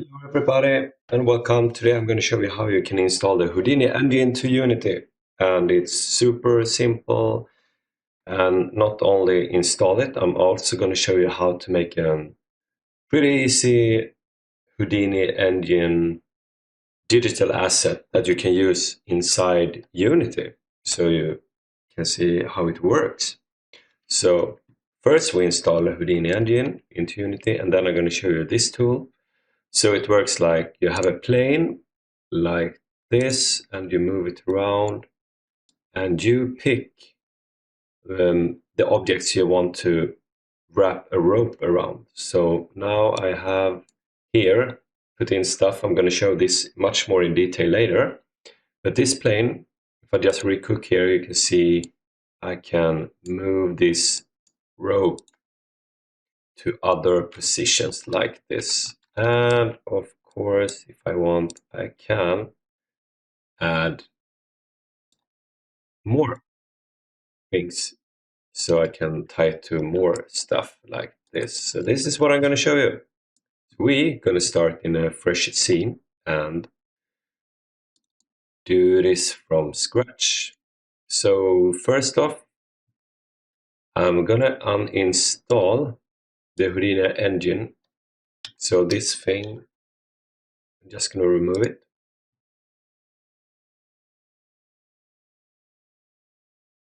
Hello everybody and welcome. Today I'm going to show you how you can install the Houdini Engine to Unity, and it's super simple. And not only install it, I'm also going to show you how to make a pretty easy Houdini Engine digital asset that you can use inside Unity, so you can see how it works. So first we install the Houdini Engine into Unity, and then I'm going to show you this tool. So it works like you have a plane like this, and you move it around, and you pick the objects you want to wrap a rope around. So now I have here put in stuff. I'm going to show this much more in detail later. But this plane, if I just recook here, you can see I can move this rope to other positions like this. And of course, if I want, I can add more things, so I can tie it to more stuff like this. So this is what I'm going to show you. We're going to start in a fresh scene and do this from scratch. So first off, I'm going to uninstall the Houdini engine. So this thing, I'm just going to remove it.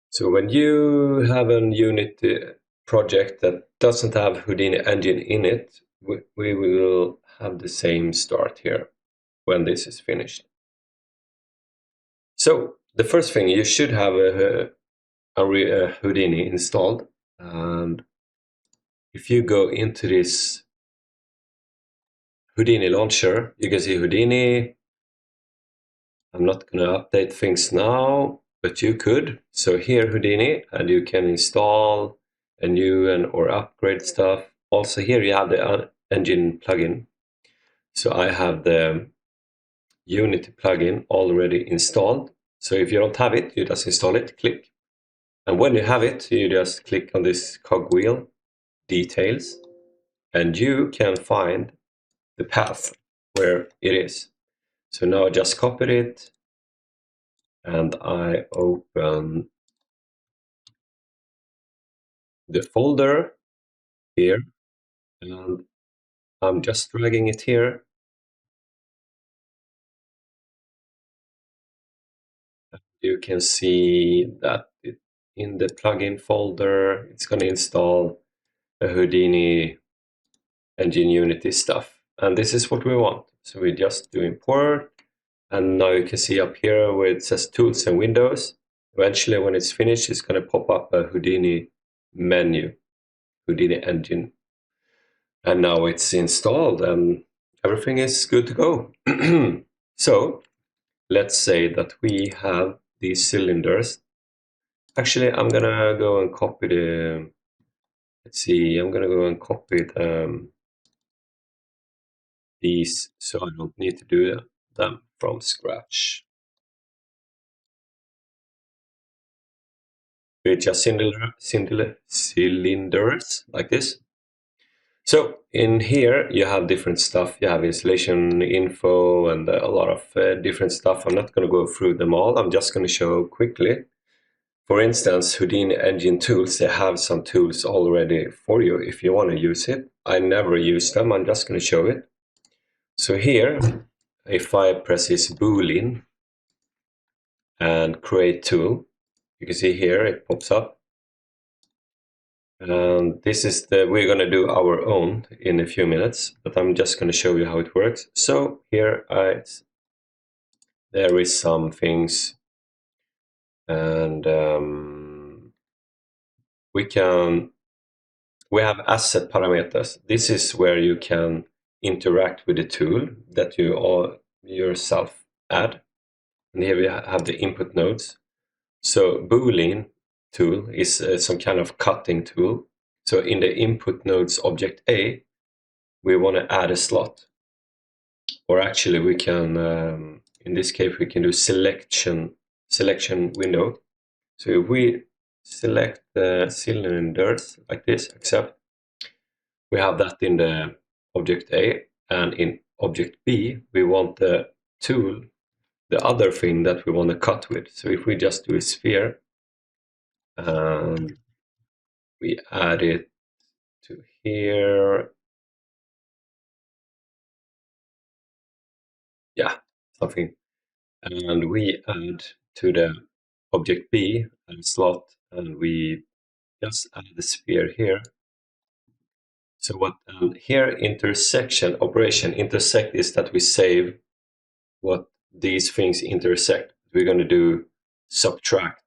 So when you have a Unity project that doesn't have Houdini Engine in it, we will have the same start here when this is finished. So the first thing, you should have a Houdini installed, and if you go into this Houdini launcher, you can see Houdini. I'm not going to update things now, but you could. So here Houdini, and you can install a new or upgrade stuff. Also here you have the engine plugin. So I have the Unity plugin already installed. So if you don't have it, you just install it, click. And when you have it, you just click on this cogwheel, details, and you can find the path where it is. So now I just copied it, and I open the folder here, and I'm just dragging it here. You can see that in the plugin folder, it's going to install a Houdini Engine Unity stuff. And this is what we want. So we just do import. And now you can see up here where it says Tools and Windows. Eventually, when it's finished, it's going to pop up a Houdini menu, Houdini Engine. And now it's installed and everything is good to go. So let's say that we have these cylinders. Actually, I'm going to go and copy the, let's see, I'm going to go and copy these, so I don't need to do them from scratch. With just cylinders like this. So in here you have different stuff. You have installation info and a lot of different stuff. I'm not going to go through them all. I'm just going to show quickly. For instance, Houdini Engine Tools, they have some tools already for you if you want to use it. I never use them. I'm just going to show it. So here, if I press this Boolean and create tool, you can see here it pops up. And this is we're going to do our own in a few minutes, but I'm just going to show you how it works. So here there is some things, and we have asset parameters. This is where you can interact with the tool that you all yourself add. And here we have the input nodes. So Boolean tool is some kind of cutting tool. So in the input nodes object A, we want to add a slot. Or actually we can, in this case, we can do selection window. So if we select the cylinders like this, accept, we have that in the object A, and in object B, we want the tool, the other thing that we want to cut with. So if we just do a sphere and we add it to here, yeah, something, and we add to the object B a slot, and we just add the sphere here. So what here intersection operation, intersect is that we save what these things intersect. We're going to do subtract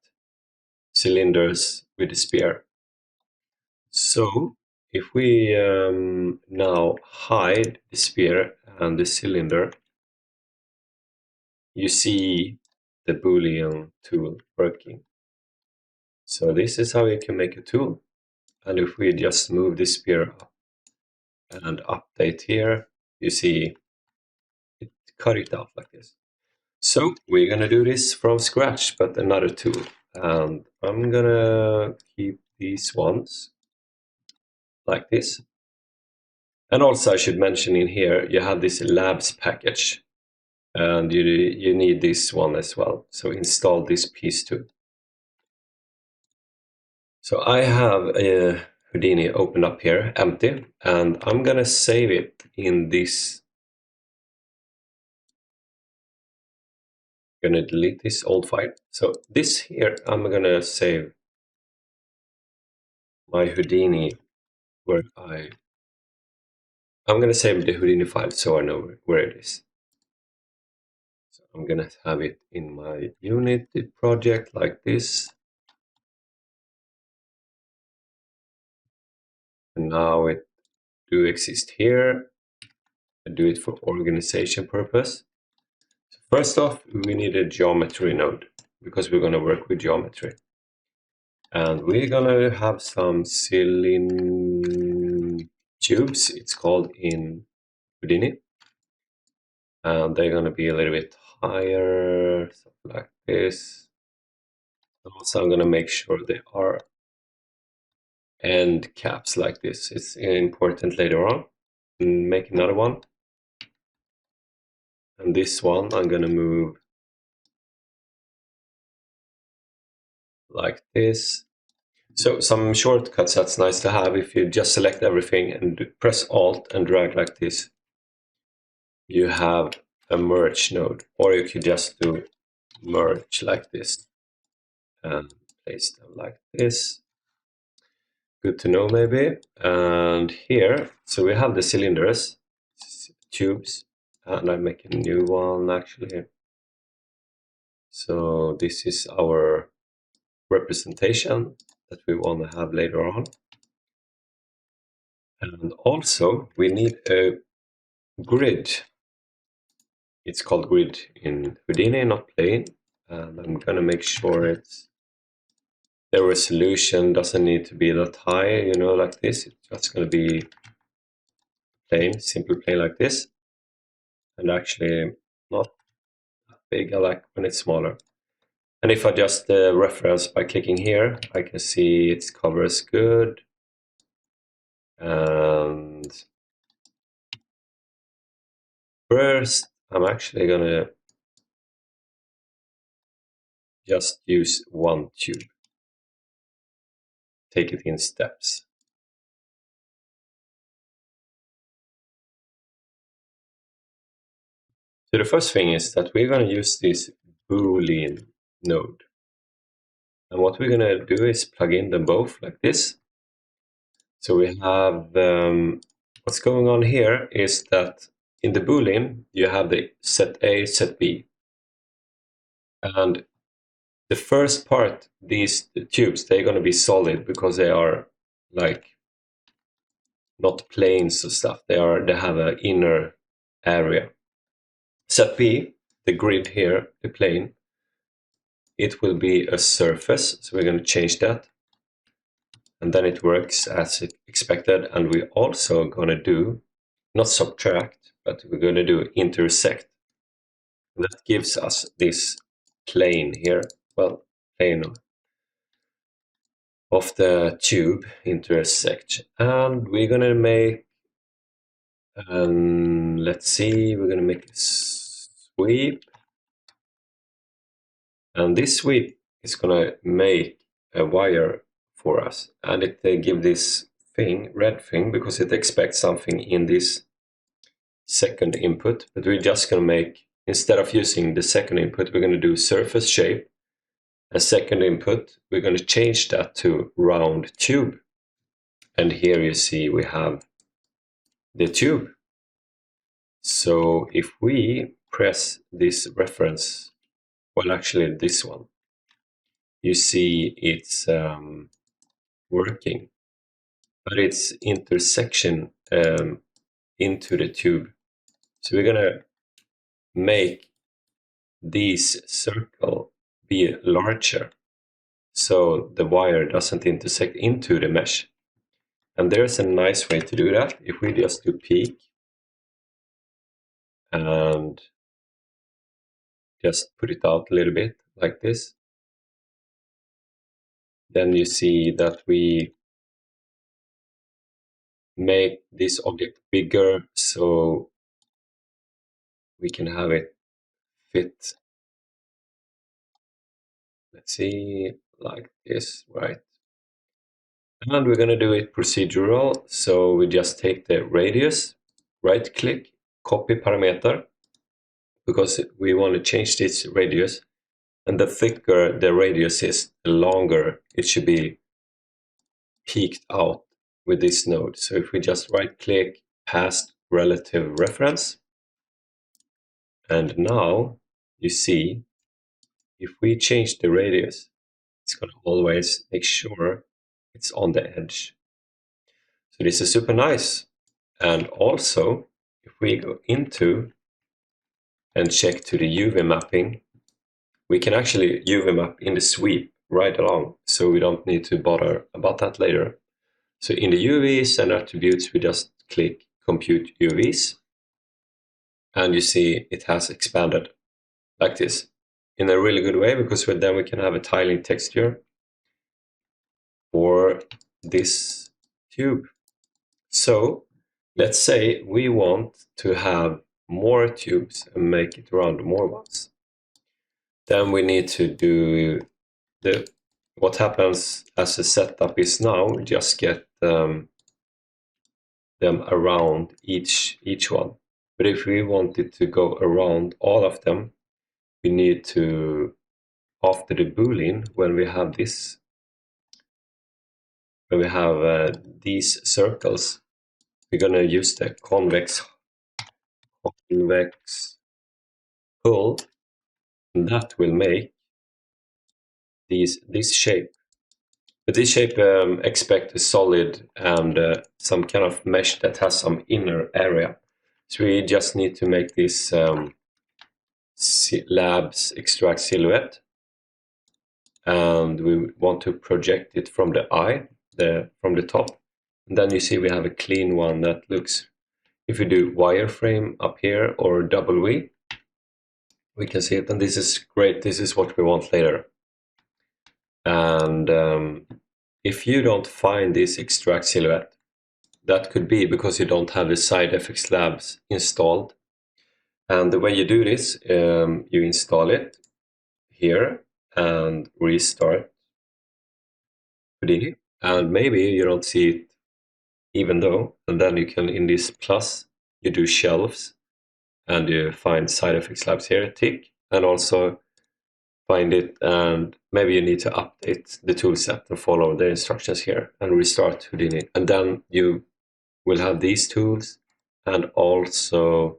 cylinders with the sphere. So if we now hide the sphere and the cylinder, you see the Boolean tool working. So this is how you can make a tool. And if we just move the sphere up and update here, you see it cut it out like this. So we're gonna do this from scratch, but another tool. And I'm gonna keep these ones like this. And also I should mention in here, you have this labs package, and you need this one as well. So install this piece too. So I have a Houdini opened up here, empty, and I'm gonna save it in this. I'm gonna delete this old file. So this here, I'm gonna save my Houdini where I'm gonna save the Houdini file so I know where it is. So I'm gonna have it in my Unity project like this. And now it do exist here. I do it for organization purpose. So first off, we need a geometry node because we're gonna work with geometry. And we're gonna have some cylinder tubes, it's called in Houdini. And they're gonna be a little bit higher, something like this. Also, I'm gonna make sure they are end caps like this. It's important later on. Make another one. And this one I'm gonna move like this. So some shortcuts that's nice to have. If you just select everything and press Alt and drag like this, you have a merge node, or you could just do merge like this and place them like this. Good to know maybe. And here, so we have the cylinders, tubes, and I'm making a new one actually. So this is our representation that we want to have later on. And also we need a grid. It's called grid in Houdini, not plane. And I'm gonna make sure it's the resolution doesn't need to be that high, you know, like this. It's just gonna be plain, simple plane like this. And actually not that big, I like when it's smaller. And if I adjust the reference by clicking here, I can see its cover is good. And first, I'm actually gonna just use one tube. Take it in steps. So the first thing is that we're gonna use this Boolean node. And what we're gonna do is plug in them both like this. So we have, what's going on here is that in the Boolean, you have the set A, set B. And the first part, these tubes, they're going to be solid because they are like not planes or stuff. They have an inner area. Set B, the grid here, the plane, it will be a surface. So we're going to change that. And then it works as expected. And we're also going to do, not subtract, but we're going to do intersect. That gives us this plane here. Well, plane of the tube intersect, and we're gonna make And let's see, we're going to make a sweep. And this sweep is going to make a wire for us. And it give this thing, red thing, because it expects something in this second input. But we're just going to make, instead of using the second input, we're going to do surface shape. A second input, we're going to change that to round tube. And here you see we have the tube. So if we press this reference, well, actually this one, you see it's working, but it's intersection into the tube. So we're gonna make these circle be larger so the wire doesn't intersect into the mesh. And there's a nice way to do that. If we just do peak and just put it out a little bit like this, then you see that we make this object bigger so we can have it fit, let's see, like this, right? And we're going to do it procedural, so we just take the radius, right click, copy parameter, because we want to change this radius, and the thicker the radius is, the longer it should be peaked out with this node. So if we just right click, past relative reference, and now you see if we change the radius, it's going to always make sure it's on the edge. So this is super nice. And also, if we go into and check to the UV mapping, we can actually UV map in the sweep right along, so we don't need to bother about that later. So in the UVs and attributes, we just click Compute UVs, and you see it has expanded like this in a really good way, because then we can have a tiling texture for this tube. So let's say we want to have more tubes and make it around more ones. Then we need to do what happens as the setup is now, we just get them around each one. But if we wanted to go around all of them, we need to, after the Boolean, when we have this, when we have these circles, we're going to use the convex pull, and that will make this shape. But this shape expect a solid and some kind of mesh that has some inner area. So we just need to make this labs extract silhouette, and we want to project it from the eye, from the top. And then you see we have a clean one that looks, if we do wireframe up here or W, we can see it, and this is great. This is what we want later. And if you don't find this extract silhouette, that could be because you don't have the side effects labs installed. And the way you do this, you install it here and restart Houdini. And maybe you don't see it even though, and then you can, in this plus, you do shelves and you find side effects labs here, tick, and also find it, and maybe you need to update the toolset and follow the instructions here and restart Houdini. And then you will have these tools and also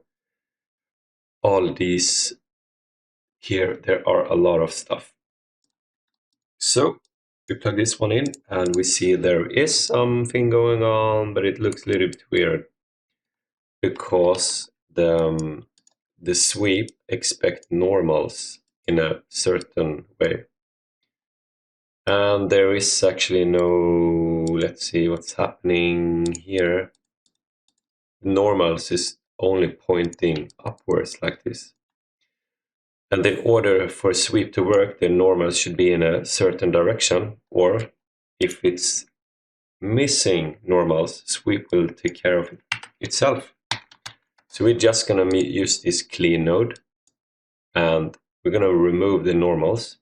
all these here. There are a lot of stuff. So we plug this one in and we see there is something going on, but it looks a little bit weird because the sweep expect normals in a certain way. And there is actually no, let's see what's happening here. Normals is only pointing upwards like this. And in order for sweep to work, the normals should be in a certain direction, or if it's missing normals, sweep will take care of it itself. So we're just going to use this clean node, and we're going to remove the normals.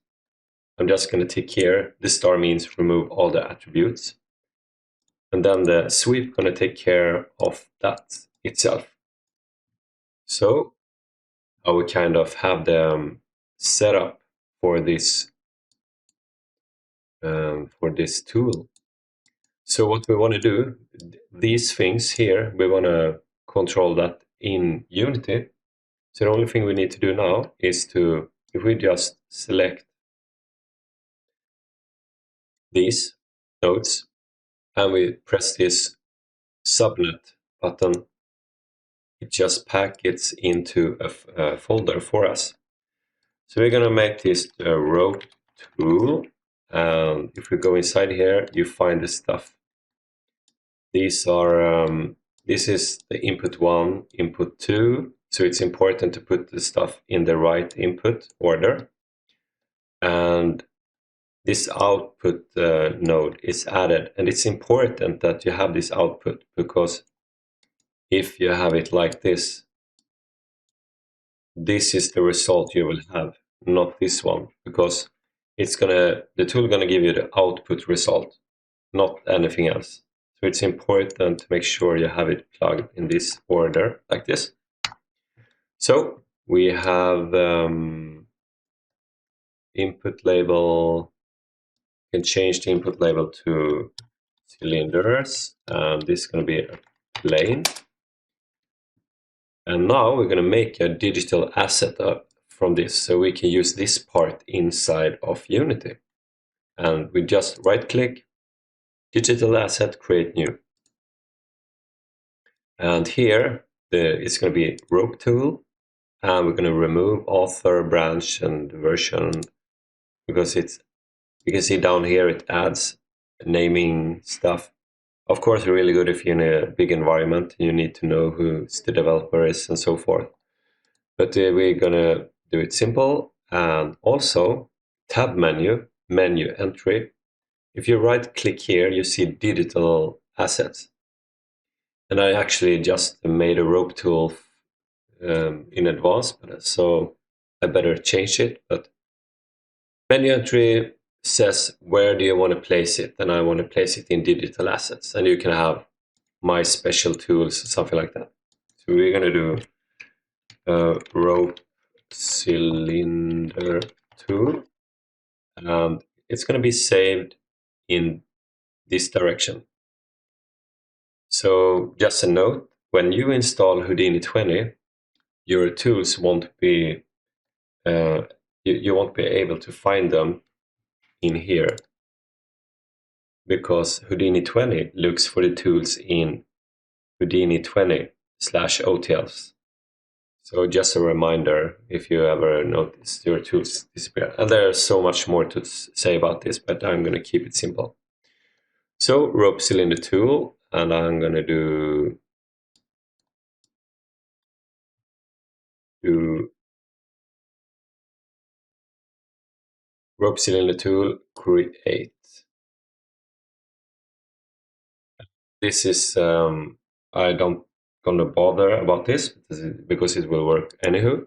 I'm just going to tick here. The star means remove all the attributes. And then the sweep going to take care of that itself. So I will kind of have the setup for this tool. So what we want to do, these things here, we want to control that in Unity. So the only thing we need to do now is to, if we just select these nodes and we press this subnet button, it just packets into a folder for us. So we're going to make this a row tool, and if we go inside here, you find the stuff. These are this is the input 1, input 2, so it's important to put the stuff in the right input order. And this output node is added, and it's important that you have this output, because if you have it like this is the result you will have, not this one, because the tool gonna give you the output result, not anything else. So it's important to make sure you have it plugged in this order like this. So we have input label. You can change the input label to cylinders, and this is going to be a plane. And now we're going to make a digital asset up from this, so we can use this part inside of Unity. And we just right click, digital asset, create new. And here it's going to be rope tool, and we're going to remove author, branch, and version, because you can see down here it adds naming stuff. Of course, really good if you're in a big environment, you need to know who the developer is and so forth. But we're gonna do it simple, and also tab menu entry. If you right click here, you see digital assets. And I actually just made a rope tool in advance, so I better change it. But menu entry says where do you want to place it, and I want to place it in digital assets, and you can have my special tools, something like that. So we're going to do rope cylinder tool, and it's going to be saved in this direction. So just a note, when you install Houdini 20, your tools won't be you won't be able to find them in here, because Houdini 20 looks for the tools in Houdini 20/OTLs. So just a reminder, if you ever notice your tools disappear. And there's so much more to say about this, but I'm going to keep it simple. So rope cylinder tool, and I'm going to do rope cylinder tool create. This is I don't gonna bother about this because it will work anywho.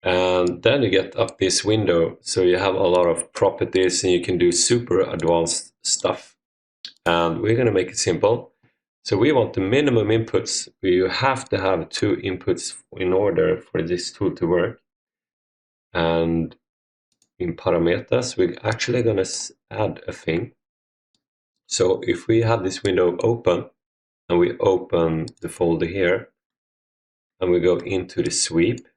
And then you get up this window, so you have a lot of properties and you can do super advanced stuff. And we're gonna make it simple. So we want the minimum inputs. You have to have 2 inputs in order for this tool to work. And in parameters, we're actually gonna add a thing. So if we have this window open, and we open the folder here, and we go into the sweep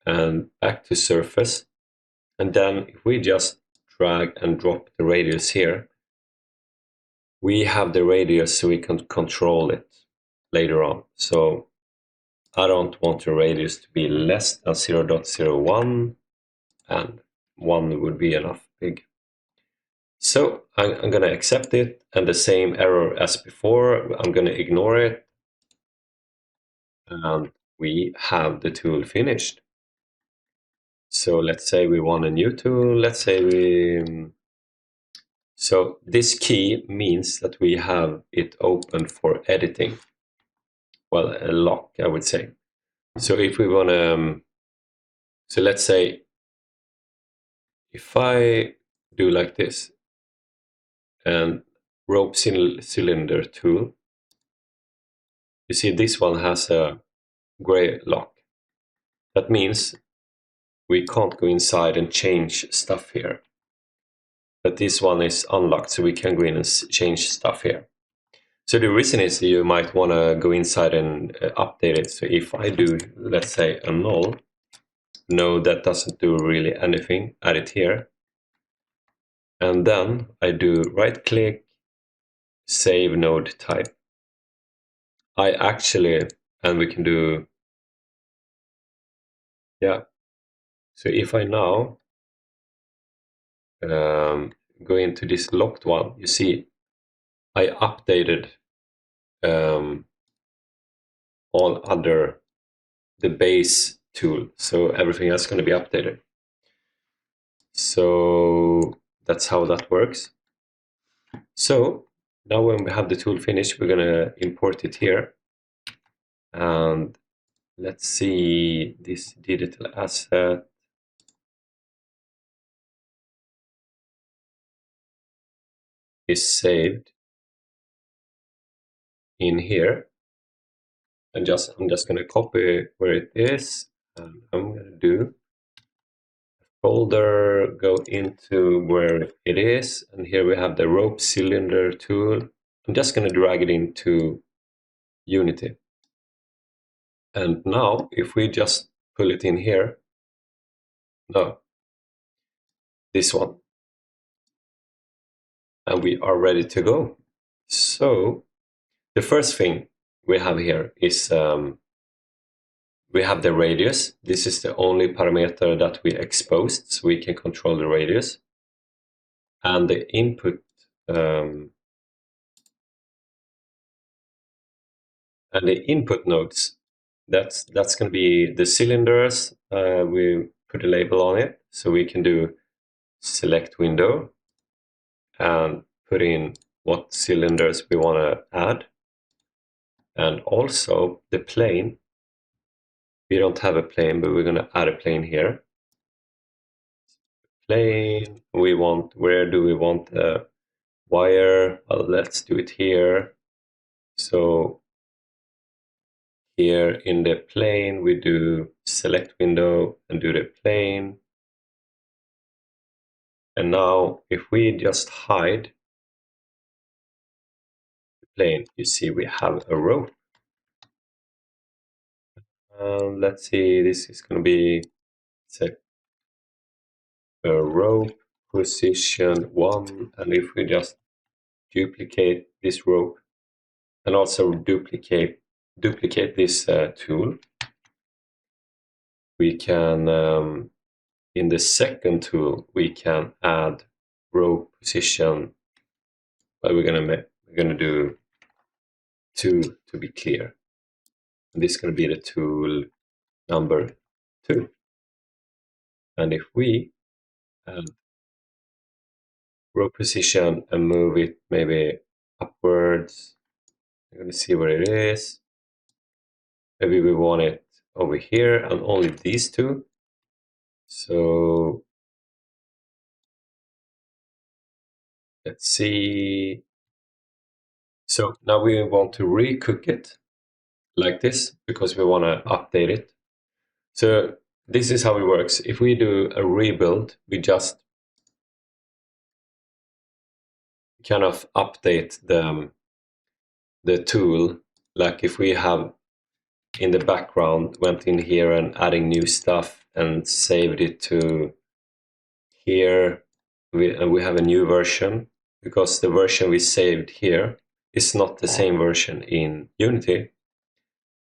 and back to surface, and then if we just drag and drop the radius here, we have the radius so we can control it later on. So I don't want the radius to be less than 0.01, and 1 would be enough big. So I'm going to accept it, and the same error as before, I'm going to ignore it, and we have the tool finished. So let's say we want a new tool. Let's say so this key means that we have it open for editing. well, a lock, I would say. So if we want to, so let's say if I do like this and rope cylinder tool, you see this one has a gray lock. That means we can't go inside and change stuff here. But this one is unlocked, so we can go in and change stuff here. So the reason is you might want to go inside and update it. So if I do, let's say, a null node that doesn't do really anything, add it here. And then I do right click, save node type. I actually, and we can do, yeah. So if I now go into this locked one, you see I updated all other, the base tool. So everything else is going to be updated. So that's how that works. So now when we have the tool finished, we're going to import it here. And let's see, this digital asset is saved in here. And I'm just going to copy where it is. And I'm going to do folder, go into where it is. And here we have the rope cylinder tool. I'm just going to drag it into Unity. And now if we just pull it in here, no, this one, and we are ready to go. So the first thing we have here is we have the radius. This is the only parameter that we exposed, so we can control the radius. And the input nodes, that's going to be the cylinders. We put a label on it, so we can do select window and put in what cylinders we want to add. And also the plane. We don't have a plane, but we're going to add a plane here. Plane, we want, where do we want the wire? Well, let's do it here. So here in the plane, we do select window and do the plane. And now if we just hide the plane, you see we have a rope. Let's see, this is going to be set a rope position 1. And if we just duplicate this rope and also duplicate this tool, we can in the second tool we can add row position, but we're gonna do 2 to be clear, and this is going to be the tool number 2. And if we add row position and move it maybe upwards, we're going to see where it is. Maybe we want it over here and only these two. So let's see. So now we want to recook it like this because we want to update it. So this is how it works. If we do a rebuild, we just kind of update the tool. Like if we have in the background went in here and adding new stuff and saved it to here, and we have a new version, because the version we saved here is not the same version in Unity,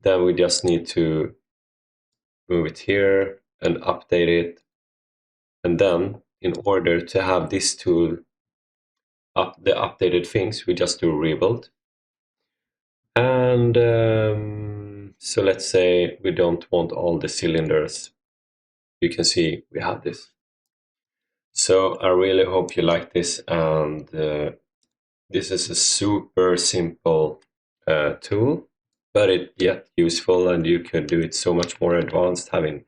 then we just need to move it here and update it. And then in order to have this tool the updated things, we just do rebuild. And so let's say we don't want all the cylinders. You can see we have this. So I really hope you like this, and this is a super simple tool. but it yet useful, and you could do it so much more advanced, having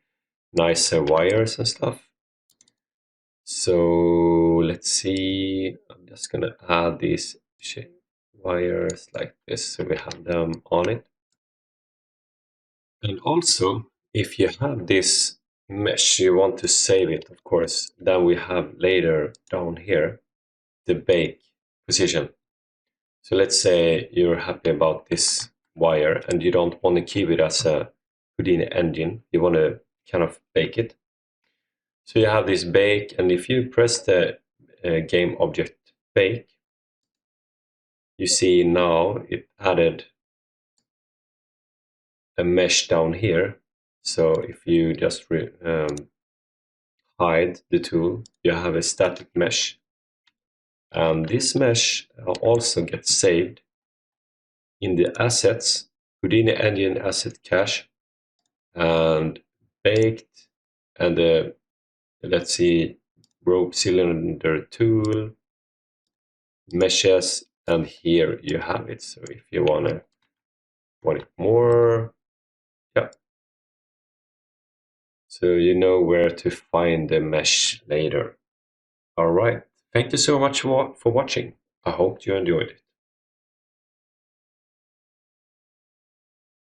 nicer wires and stuff. So let's see, I'm just gonna add these wires like this so we have them on it. And also, if you have this mesh, you want to save it, of course, then we have later down here the bake position. So let's say you're happy about this wire and you don't want to keep it as a Houdini engine, you want to kind of bake it. So you have this bake, and if you press the game object bake, you see now it added a mesh down here. So if you just hide the tool, you have a static mesh. And this mesh also gets saved in the assets, Houdini Engine asset cache, and baked, and the, let's see, rope cylinder tool, meshes, and here you have it. So if you want it more, yeah. So you know where to find the mesh later. All right. Thank you so much for watching. I hope you enjoyed it.